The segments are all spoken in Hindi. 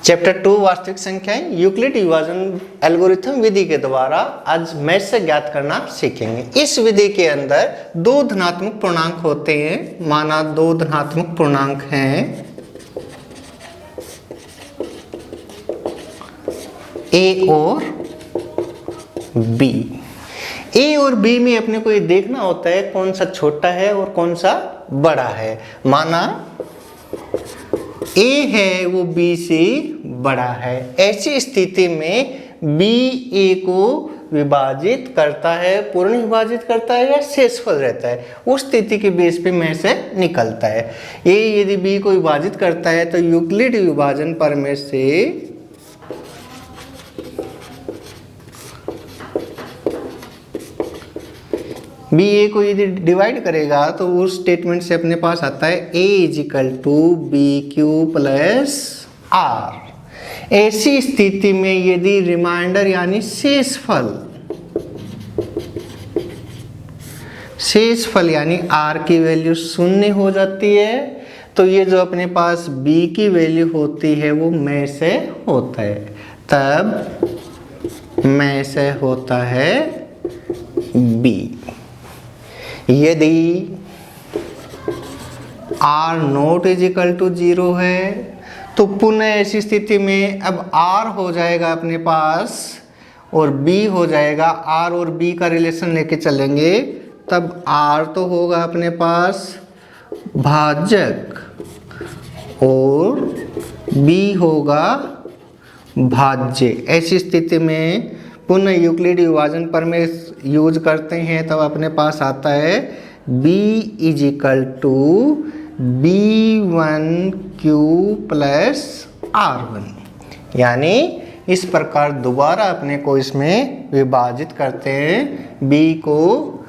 चैप्टर 2 वास्तविक संख्याएं यूक्लिड विभाजन एल्गोरिथम विधि के द्वारा आज मैथ से ज्ञात करना सीखेंगे। इस विधि के अंदर दो धनात्मक पूर्णांक होते हैं। माना दो धनात्मक पूर्णांक हैं ए और बी। ए और बी में अपने को ये देखना होता है कौन सा छोटा है और कौन सा बड़ा है। माना ए है वो बी से बड़ा है, ऐसी स्थिति में बी ए को विभाजित करता है, पूर्ण विभाजित करता है या शेषफल रहता है, उस स्थिति के बेस पे में से निकलता है। ए यदि बी को विभाजित करता है तो यूक्लिड विभाजन प्रमेय से बी ए को यदि डिवाइड करेगा तो उस स्टेटमेंट से अपने पास आता है A is equal to B Q plus R. ऐसी स्थिति में यदि रिमाइंडर यानी शेषफल यानी आर की वैल्यू शून्य हो जाती है तो ये जो अपने पास बी की वैल्यू होती है वो में से होता है, तब में से होता है बी। यदि R not is equal to 0 है तो पुनः ऐसी स्थिति में अब R हो जाएगा अपने पास और B हो जाएगा। R और B का रिलेशन लेके चलेंगे तब R तो होगा अपने पास भाजक और B होगा भाज्य। ऐसी स्थिति में पुनः यूक्लिड विभाजन प्रमेय यूज करते हैं तब अपने पास आता है b is equal to b1q plus r1। यानी इस प्रकार दोबारा अपने को इसमें विभाजित करते हैं, b को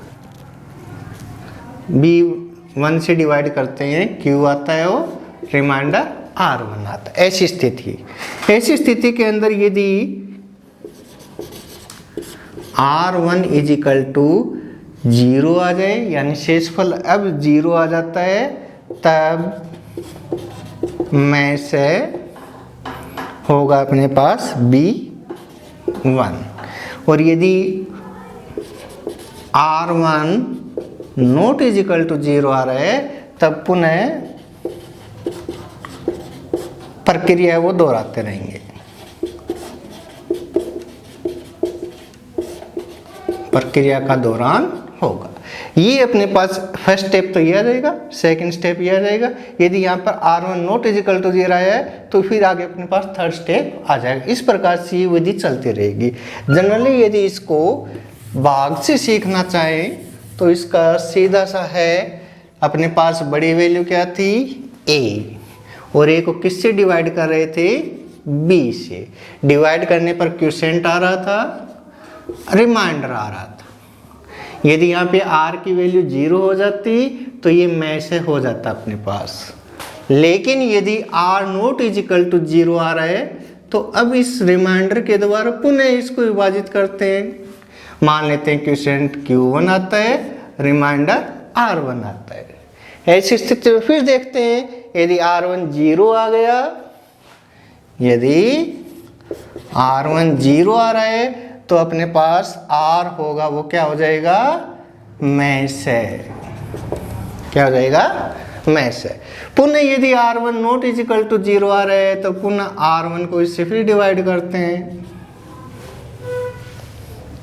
b1 से डिवाइड करते हैं, q आता है और रिमाइंडर r1 आता है। ऐसी स्थिति के अंदर यदि R1 इज इक्वल टू 0 आ जाए यानी शेषफल अब 0 आ जाता है तब में से होगा अपने पास B1। और यदि R1 not is equal to 0 आ रहा है तब पुनः प्रक्रिया वो दोहराते रहेंगे। प्रक्रिया का दौरान होगा। ये अपने पास फर्स्ट स्टेप तो ये आ जाएगा, सेकंड स्टेप ये आ जाएगा। यदि यहाँ पर R1 not is equal to 0 आया है तो फिर आगे अपने पास थर्ड स्टेप आ जाएगा। इस प्रकार से ये विधि चलती रहेगी। जनरली यदि इसको भाग से सीखना चाहें तो इसका सीधा सा है, अपने पास बड़ी वैल्यू क्या थी a और a को किससे डिवाइड कर रहे थे b से। डिवाइड करने पर क्वोशिएंट आ रहा था, रिमाइंडर आ रहा था। यदि यहाँ पे r की वैल्यू 0 हो जाती तो ये में से हो जाता अपने पास। लेकिन यदि r not is equal to 0 आ रहा है तो अब इस रिमाइंडर के द्वारा पुनः इसको विभाजित करते हैं। मान लेते हैं क्वोशिएंट q1 आता है, रिमाइंडर r1 आता है। ऐसी स्थिति में फिर देखते हैं यदि r1 0 आ गया, यदि r1 0 आ रहा है तो अपने पास R होगा वो क्या हो जाएगा में से। क्या हो जाएगा में से। पुनः यदि R1 not is equal to 0 आ रहा है तो पुनः R1 को इससे फिर डिवाइड करते हैं।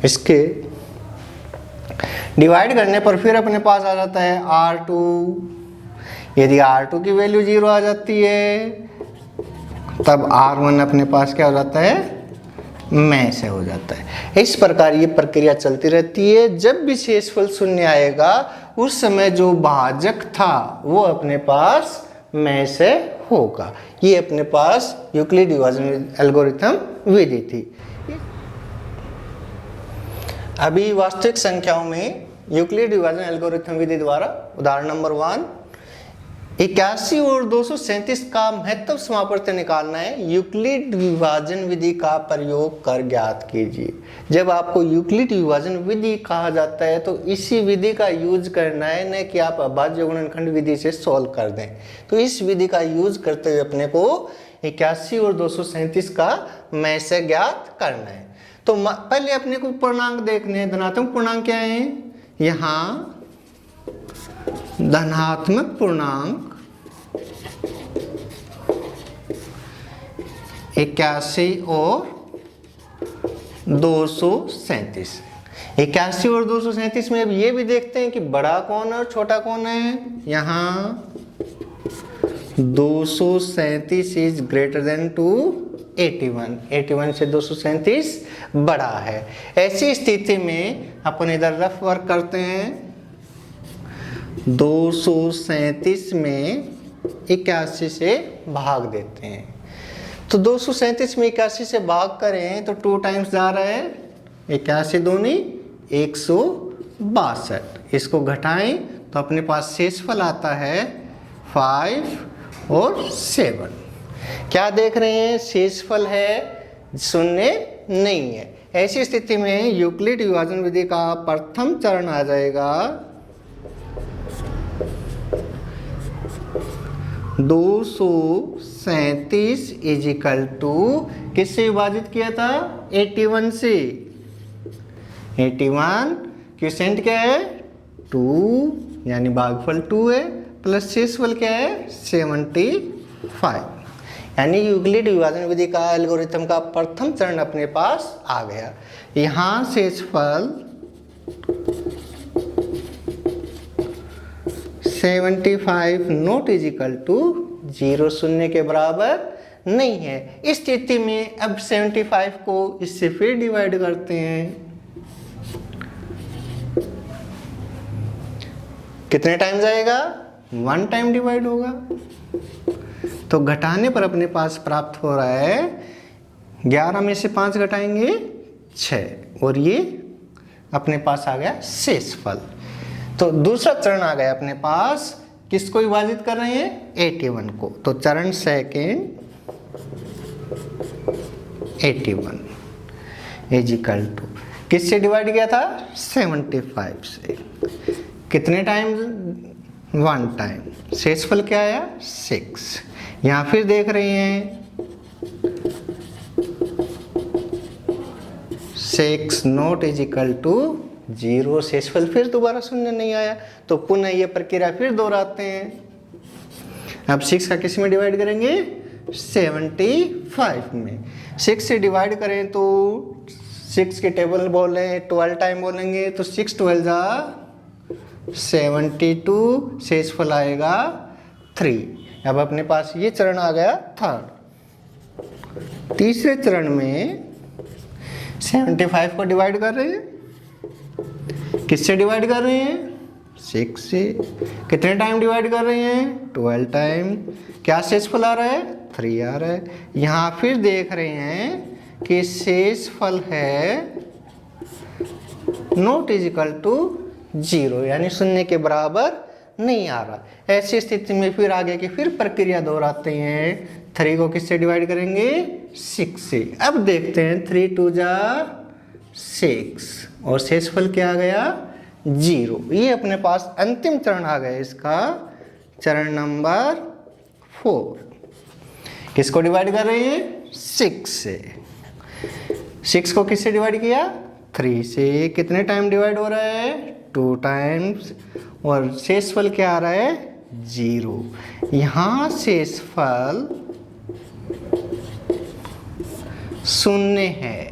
इसके डिवाइड करने पर फिर अपने पास आ जाता है R2। यदि R2 की वैल्यू 0 आ जाती है तब R1 अपने पास क्या हो जाता है में से हो जाता है। इस प्रकार ये प्रक्रिया चलती रहती है। जब भी शेषफल शून्य आएगा उस समय जो भाजक था वो अपने पास में से होगा। ये अपने पास यूक्लिड विभाजन एल्गोरिथम विधि थी। अभी वास्तविक संख्याओं में यूक्लिड विभाजन एल्गोरिथम विधि द्वारा उदाहरण नंबर 1, 81 और 237 का महत्तम समापवर्ती निकालना है। यूक्लिड विभाजन विधि का प्रयोग कर ज्ञात कीजिए। जब आपको यूक्लिड विभाजन विधि कहा जाता है तो इसी विधि का यूज करना है, न कि आप अभाज्य गुणनखंड विधि से सॉल्व कर दें। तो इस विधि का यूज करते हुए अपने को 81 और 237 का में से ज्ञात करना है। तो पहले अपने को पूर्णांक देखने हैं। धनात्मक पूर्णांक क्या है? यहाँ धनात्मक पूर्णांक 81 और 237। 81 और 237 में अब ये भी देखते हैं कि बड़ा कौन है और छोटा कौन है। यहाँ 237 इज ग्रेटर देन टू 81, 81 से 237 बड़ा है। ऐसी स्थिति में अपन इधर रफ वर्क करते हैं। 237 में 81 से भाग देते हैं। तो 237 में 81 से भाग करें तो 2 टाइम्स जा रहा है, 81 दूनी 162। इसको घटाएं तो अपने पास शेषफल आता है 5 और 7। क्या देख रहे हैं? शेषफल है, शून्य नहीं है। ऐसी स्थिति में यूक्लिड विभाजन विधि का प्रथम चरण आ जाएगा 237 इजिकल टू किससे विभाजित किया था? 81 से। 81 क्वोशिएंट क्या है? 2 यानी भागफल 2 है, प्लस शेषफल क्या है? 75। यानी यूक्लिड विभाजन विधि का एल्गोरिथम का प्रथम चरण अपने पास आ गया। यहाँ शेषफल 75 नॉट इज इक्वल टू 0, शून्य के बराबर नहीं है। इस स्थिति में अब 75 को इससे फिर डिवाइड करते हैं। कितने टाइम जाएगा? 1 टाइम डिवाइड होगा। तो घटाने पर अपने पास प्राप्त हो रहा है 11 में से 5 घटाएंगे 6, और ये अपने पास आ गया शेषफल। तो दूसरा चरण आ गया अपने पास। किसको विभाजित कर रहे हैं? 81 को। तो चरण सेकेंड 81 इज इक्वल टू किससे डिवाइड किया था? 75 से। कितने टाइम? 1 टाइम। शेषफल क्या आया? 6। यहाँ फिर देख रहे हैं 6 नॉट इज इक्वल टू 0, शेषफल फिर दोबारा शून्य नहीं आया। तो पुनः ये प्रक्रिया फिर दोहराते हैं। अब 6 का किस में डिवाइड करेंगे? 75 में। 6 से डिवाइड करें तो 6 के टेबल बोले 12 टाइम बोलेंगे तो 6 12 जा 72, शेषफल आएगा 3। अब अपने पास ये चरण आ गया थर्ड। तीसरे चरण में 75 को डिवाइड कर रहे हैं। किससे डिवाइड कर रहे हैं? 6 से। कितने टाइम डिवाइड कर रहे हैं? 12 टाइम। क्या शेषफल आ रहा है? 3 आ रहा है। यहाँ फिर देख रहे हैं कि शेषफल है नॉट इज इक्वल टू 0, यानी शून्य के बराबर नहीं आ रहा। ऐसी स्थिति में फिर आगे की फिर प्रक्रिया दोहराते हैं। 3 को किससे डिवाइड करेंगे? 6 से। अब देखते हैं 3 2 जा 6, और शेषफल क्या आ गया? 0। ये अपने पास अंतिम चरण आ गया इसका, चरण नंबर 4। किसको डिवाइड कर रहे हैं? 6 से। 6 को किससे डिवाइड किया? 3 से। कितने टाइम डिवाइड हो रहा है? 2 टाइम्स। और शेषफल क्या आ रहा है? 0। यहाँ शेषफल शून्य है।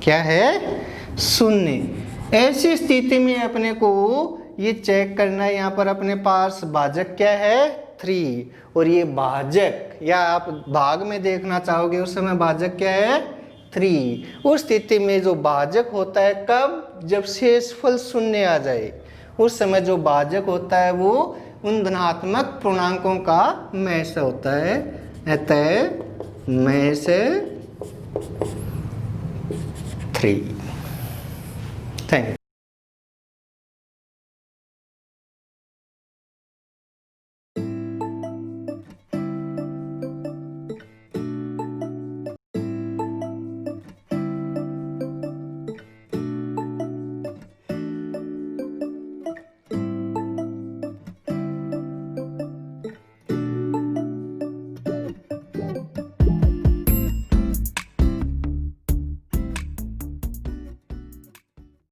क्या है? शून्य। ऐसी स्थिति में अपने को ये चेक करना है, यहाँ पर अपने पास भाजक क्या है? 3, और ये भाजक, या आप भाग में देखना चाहोगे उस समय भाजक क्या है? 3। उस स्थिति में जो भाजक होता है कब? जब शेषफल शून्य आ जाए, उस समय जो भाजक होता है वो उन धनात्मक पूर्णांकों का में से होता है। अतः में से 3। Thank you.